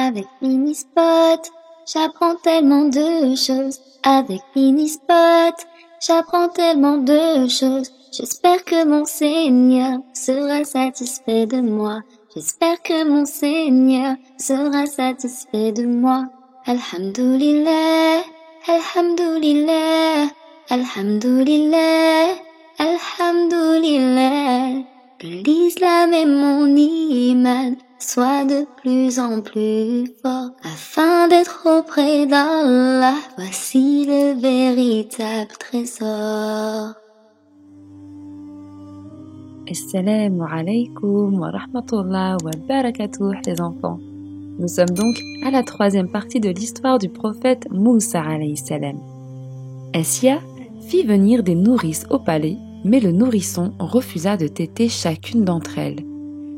Avec Minispot, j'apprends tellement de choses. Avec Minispot, j'apprends tellement de choses. J'espère que mon Seigneur sera satisfait de moi. J'espère que mon Seigneur sera satisfait de moi. Alhamdulillah, Alhamdulillah, Alhamdulillah, Alhamdulillah. Que l'islam et mon iman soient de plus en plus forts afin d'être auprès d'Allah. Voici le véritable trésor. Assalamu alaikum wa rahmatullah wa barakatuh les enfants. Nous sommes donc à la troisième partie de l'histoire du prophète Moussa alayhi salam. Assia fit venir des nourrices au palais, mais le nourrisson refusa de téter chacune d'entre elles.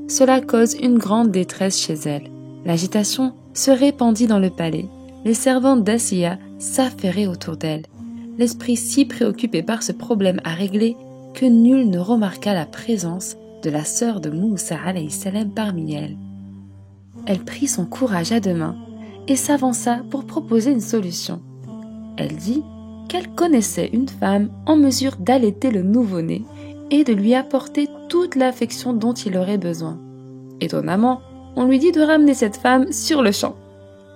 Cela cause une grande détresse chez elle. L'agitation se répandit dans le palais. Les servantes d'Assia s'affairaient autour d'elle. L'esprit si préoccupé par ce problème à régler que nul ne remarqua la présence de la sœur de Moussa alayhi salam parmi elles. Elle prit son courage à deux mains et s'avança pour proposer une solution. Elle dit qu'elle connaissait une femme en mesure d'allaiter le nouveau-né et de lui apporter toute l'affection dont il aurait besoin. Étonnamment, on lui dit de ramener cette femme sur le champ.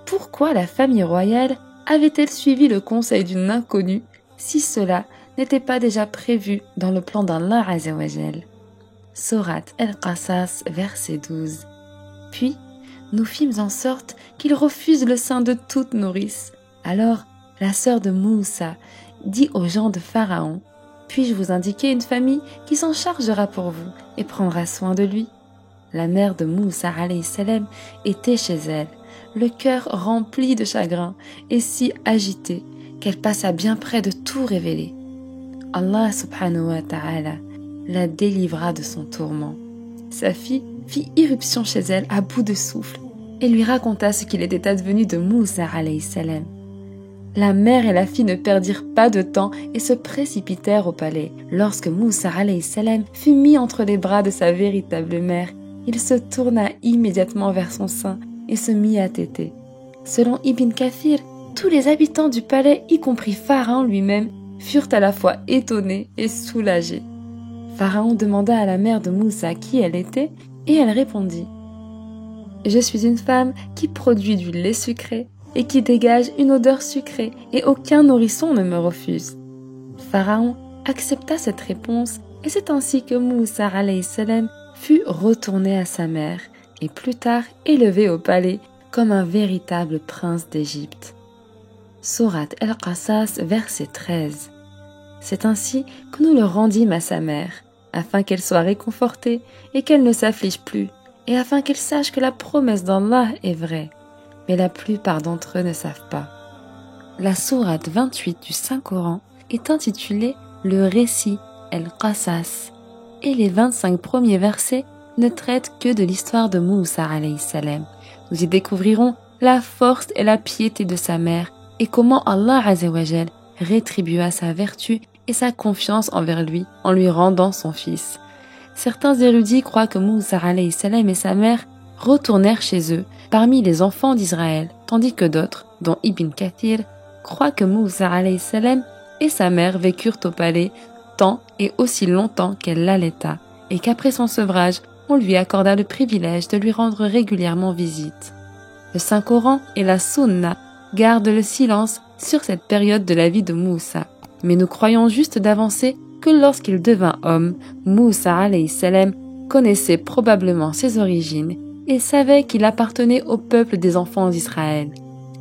Pourquoi la famille royale avait-elle suivi le conseil d'une inconnue si cela n'était pas déjà prévu dans le plan d'Allah Azza wa Jal? Sourate Al-Qasas, verset 12. Puis, nous fîmes en sorte qu'il refuse le sein de toute nourrice. Alors, la sœur de Moussa dit aux gens de Pharaon: « Puis-je vous indiquer une famille qui s'en chargera pour vous et prendra soin de lui ?» La mère de Moussa alayhi salam était chez elle, le cœur rempli de chagrin et si agité qu'elle passa bien près de tout révéler. Allah subhanahu wa ta'ala la délivra de son tourment. Sa fille fit irruption chez elle à bout de souffle et lui raconta ce qu'il était advenu de Moussa alayhi salam. La mère et la fille ne perdirent pas de temps et se précipitèrent au palais. Lorsque Moussa alayhi salam fut mis entre les bras de sa véritable mère, il se tourna immédiatement vers son sein et se mit à téter. Selon Ibn Kathir, tous les habitants du palais, y compris Pharaon lui-même, furent à la fois étonnés et soulagés. Pharaon demanda à la mère de Moussa qui elle était et elle répondit: « Je suis une femme qui produit du lait sucré et qui dégage une odeur sucrée et aucun nourrisson ne me refuse. » Pharaon accepta cette réponse et c'est ainsi que Moussa alayhi salam fut retourné à sa mère et plus tard élevé au palais comme un véritable prince d'Égypte. Sourate Al-Qasas, verset 13. C'est ainsi que nous le rendîmes à sa mère, afin qu'elle soit réconfortée et qu'elle ne s'afflige plus, et afin qu'elle sache que la promesse d'Allah est vraie. Mais la plupart d'entre eux ne savent pas. La sourate 28 du Saint-Coran est intitulée « Le récit Al-Qasas » et les 25 premiers versets ne traitent que de l'histoire de Moussa alayhi salam. Nous y découvrirons la force et la piété de sa mère et comment Allah Azza wa Jal rétribua sa vertu et sa confiance envers lui en lui rendant son fils. Certains érudits croient que Moussa alayhi salam et sa mère retournèrent chez eux parmi les enfants d'Israël, tandis que d'autres, dont Ibn Kathir, croient que Moussa alayhi salam et sa mère vécurent au palais tant et aussi longtemps qu'elle l'allaita, et qu'après son sevrage, on lui accorda le privilège de lui rendre régulièrement visite. Le Saint-Coran et la Sunna gardent le silence sur cette période de la vie de Moussa, mais nous croyons juste d'avancer que lorsqu'il devint homme, Moussa alayhi salam connaissait probablement ses origines et savait qu'il appartenait au peuple des enfants d'Israël.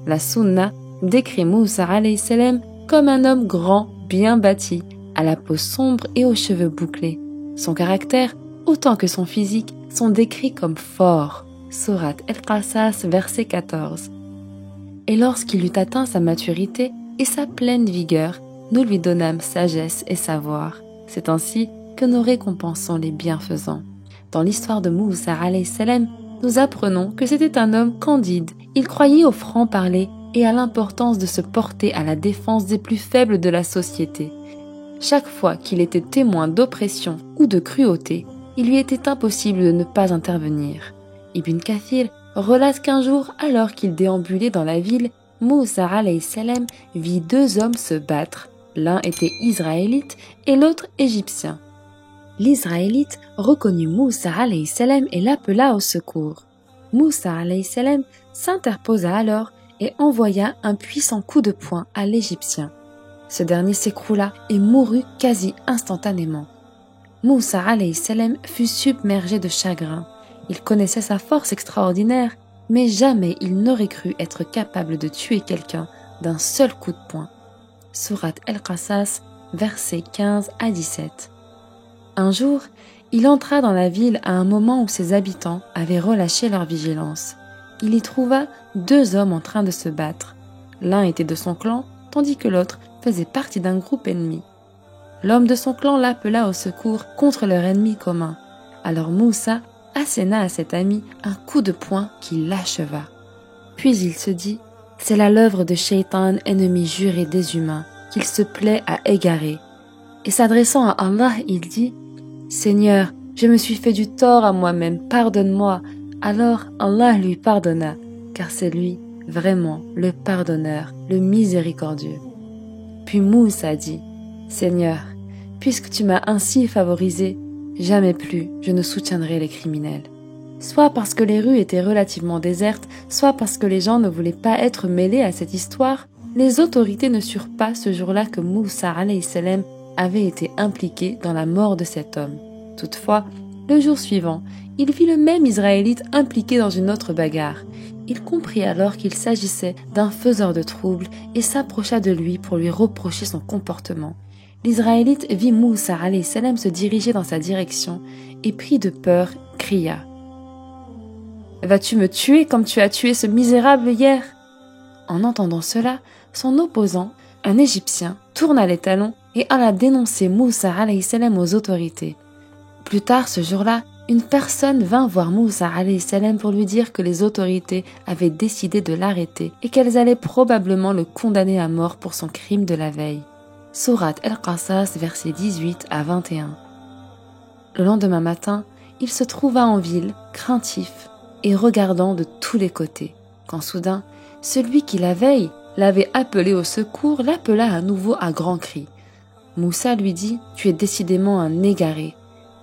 La Sunna décrit Moussa alayhi salam comme un homme grand, bien bâti, à la peau sombre et aux cheveux bouclés. Son caractère, autant que son physique, sont décrits comme forts. Sourate Al-Qasas, verset 14. Et lorsqu'il eut atteint sa maturité et sa pleine vigueur, nous lui donnâmes sagesse et savoir. C'est ainsi que nous récompensons les bienfaisants. Dans l'histoire de Moussa alayhi salam, nous apprenons que c'était un homme candide. Il croyait au franc-parler et à l'importance de se porter à la défense des plus faibles de la société. Chaque fois qu'il était témoin d'oppression ou de cruauté, il lui était impossible de ne pas intervenir. Ibn Kathir relate qu'un jour, alors qu'il déambulait dans la ville, Moussa alayhi salam vit deux hommes se battre. L'un était israélite et l'autre égyptien. L'israélite reconnut Moussa alayhi salam et l'appela au secours. Moussa alayhi salam s'interposa alors et envoya un puissant coup de poing à l'Égyptien. Ce dernier s'écroula et mourut quasi instantanément. Moussa alayhi salam fut submergé de chagrin. Il connaissait sa force extraordinaire, mais jamais il n'aurait cru être capable de tuer quelqu'un d'un seul coup de poing. Sourate Al-Qasas, versets 15 à 17. Un jour, il entra dans la ville à un moment où ses habitants avaient relâché leur vigilance. Il y trouva deux hommes en train de se battre. L'un était de son clan, tandis que l'autre faisait partie d'un groupe ennemi. L'homme de son clan l'appela au secours contre leur ennemi commun. Alors Moussa asséna à cet ami un coup de poing qui l'acheva. Puis il se dit, c'est là l'œuvre de Shaitan, ennemi juré des humains, qu'il se plaît à égarer. Et s'adressant à Allah, il dit, Seigneur, je me suis fait du tort à moi-même, pardonne-moi. Alors Allah lui pardonna, car c'est lui, vraiment, le pardonneur, le miséricordieux. Puis Moussa dit, Seigneur, puisque tu m'as ainsi favorisé, jamais plus je ne soutiendrai les criminels. Soit parce que les rues étaient relativement désertes, soit parce que les gens ne voulaient pas être mêlés à cette histoire, les autorités ne surent pas ce jour-là que Moussa alayhi salam avait été impliqué dans la mort de cet homme. Toutefois, le jour suivant, il vit le même Israélite impliqué dans une autre bagarre. Il comprit alors qu'il s'agissait d'un faiseur de troubles et s'approcha de lui pour lui reprocher son comportement. L'Israélite vit Moussa alayhi salam se diriger dans sa direction et pris de peur, cria « Vas-tu me tuer comme tu as tué ce misérable hier ?» En entendant cela, son opposant, un Égyptien, tourna les talons et alla dénoncer Moussa alayhi salam aux autorités. Plus tard ce jour-là, une personne vint voir Moussa alayhi salam pour lui dire que les autorités avaient décidé de l'arrêter et qu'elles allaient probablement le condamner à mort pour son crime de la veille. Sourate Al-Qasas, versets 18 à 21. Le lendemain matin, il se trouva en ville, craintif et regardant de tous les côtés, quand soudain, celui qui la veille l'avait appelé au secours l'appela à nouveau à grands cris. Moussa lui dit « Tu es décidément un égaré »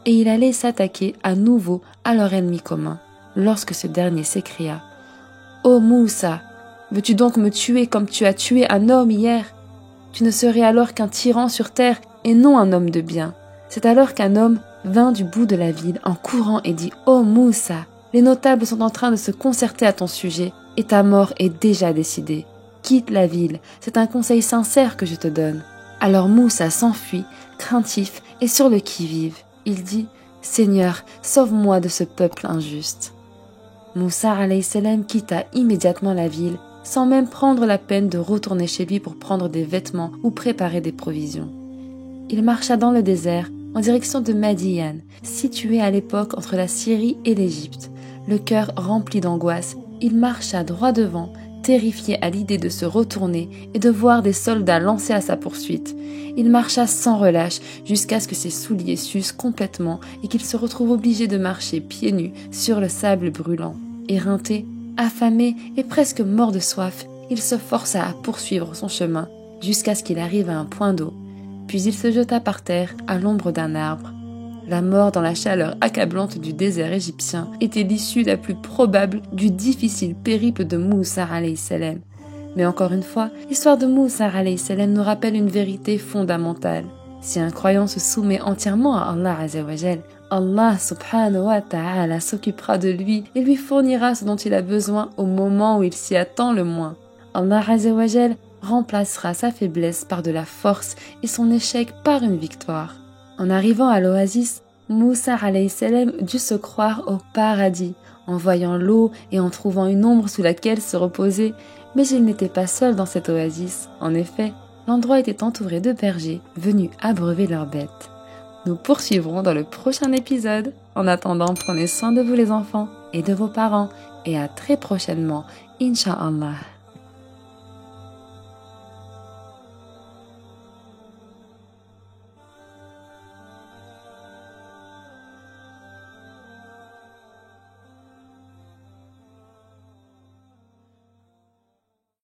et il allait s'attaquer à nouveau à leur ennemi commun, lorsque ce dernier s'écria « Ô Moussa, veux-tu donc me tuer comme tu as tué un homme hier ? Tu ne serais alors qu'un tyran sur terre et non un homme de bien. » C'est alors qu'un homme vint du bout de la ville en courant et dit « Ô Moussa, les notables sont en train de se concerter à ton sujet et ta mort est déjà décidée. Quitte la ville, c'est un conseil sincère que je te donne. » Alors Moussa s'enfuit, craintif et sur le qui-vive. Il dit « Seigneur, sauve-moi de ce peuple injuste. » Moussa alayhi salam quitta immédiatement la ville, sans même prendre la peine de retourner chez lui pour prendre des vêtements ou préparer des provisions. Il marcha dans le désert, en direction de Madian, situé à l'époque entre la Syrie et l'Égypte. Le cœur rempli d'angoisse, il marcha droit devant, terrifié à l'idée de se retourner et de voir des soldats lancés à sa poursuite. Il marcha sans relâche jusqu'à ce que ses souliers s'usent complètement et qu'il se retrouve obligé de marcher pieds nus sur le sable brûlant. Éreinté, affamé et presque mort de soif, il se força à poursuivre son chemin jusqu'à ce qu'il arrive à un point d'eau. Puis il se jeta par terre à l'ombre d'un arbre. La mort dans la chaleur accablante du désert égyptien était l'issue la plus probable du difficile périple de Moussa alayhi salam. Mais encore une fois, l'histoire de Moussa alayhi salam nous rappelle une vérité fondamentale. Si un croyant se soumet entièrement à Allah azza wa jal, Allah subhanahu wa ta'ala s'occupera de lui et lui fournira ce dont il a besoin au moment où il s'y attend le moins. Allah azza wa jal remplacera sa faiblesse par de la force et son échec par une victoire. En arrivant à l'oasis, Moussa alayhi salam dut se croire au paradis, en voyant l'eau et en trouvant une ombre sous laquelle se reposer, mais il n'était pas seul dans cette oasis. En effet, l'endroit était entouré de bergers venus abreuver leurs bêtes. Nous poursuivrons dans le prochain épisode. En attendant, prenez soin de vous les enfants et de vos parents, et à très prochainement, Inch'Allah.